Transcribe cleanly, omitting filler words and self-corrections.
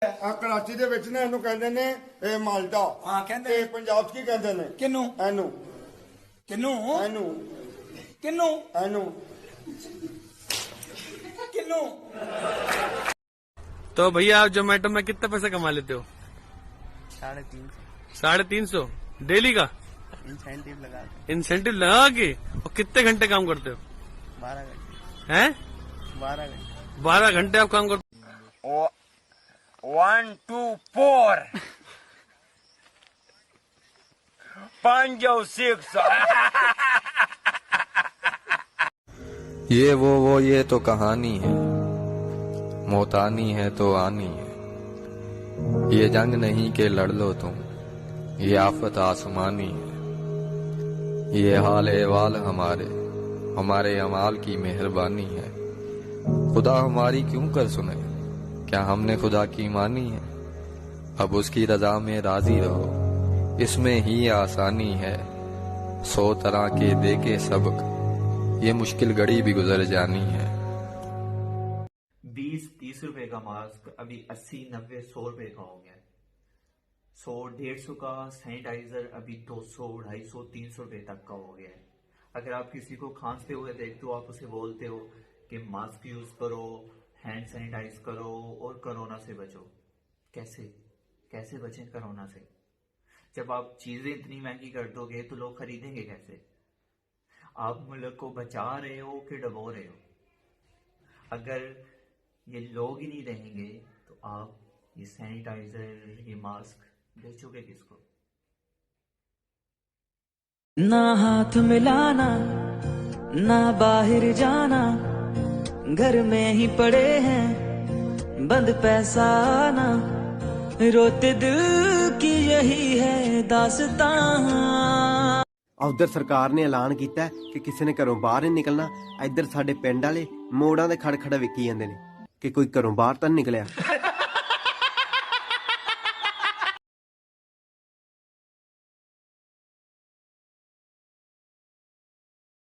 कराची ਦੇ ਵਿੱਚ ਨਾ ਇਹਨੂੰ ਕਹਿੰਦੇ ਨੇ ਇਹ ਮਾਲਟਾ। ਹਾਂ ਕਹਿੰਦੇ ਤੇ ਪੰਜਾਬ 'ਚ ਕੀ ਕਹਿੰਦੇ ਨੇ? ਕਿਨੂੰ ਇਹਨੂੰ ਕਿਨੂੰ ਇਹਨੂੰ ਕਿਨੂੰ ਇਹਨੂੰ किन्नू। तो भैया आप जोमेटो में कितने पैसे कमा लेते हो? 350। 350 डेली का इंसेंटिव लगा इंसेंटिव लगा के? और कितने घंटे काम करते हो? 12 घंटे। हैं? 12 घंटे। 12 घंटे आप काम करते हो? 1 2 4 5 6 ये वो ये तो कहानी है, मौत आनी है तो आनी है। ये जंग नहीं के लड़ लो तुम, ये आफत आसमानी है। ये हाल एवाल हमारे अमाल की मेहरबानी है। खुदा हमारी क्यों कर सुने, क्या हमने खुदा की मानी है? अब उसकी रजा में राजी रहो, इसमें ही आसानी है। 100 तरह के दे के सबक, ये मुश्किल घड़ी भी गुजर जानी है। 20-30 रुपए का मास्क अभी 80-90-100 रुपए का हो गया है। 100-150 का सैनिटाइजर अभी 200-250-300 रुपए तक का हो गया है। अगर आप किसी को खांसते हुए देखते हो, आप उसे बोलते हो कि मास्क यूज करो, हैंड सैनिटाइज करो और कोरोना से बचो। कैसे बचें कोरोना से? जब आप चीजें इतनी महंगी कर दोगे तो लोग खरीदेंगे कैसे? आप मुल्क को बचा रहे हो कि डबो रहे हो? अगर ये लोग ही नहीं रहेंगे तो आप ये सैनिटाइजर, ये मास्क बेचोगे किसको? ना हाथ मिलाना, ना बाहर जाना, घर में ही पड़े हैं, बंद पैसा आना, रोते दिल की यही है दास्तां। उधर सरकार ने ऐलान किया कि किसी ने घरों बाहर नहीं निकलना। इधर साडे पिंड वाले मोड़ां दे खड़ खड़ विकी जांदे ने कि कोई घरों बाहर तो नहीं निकलिया।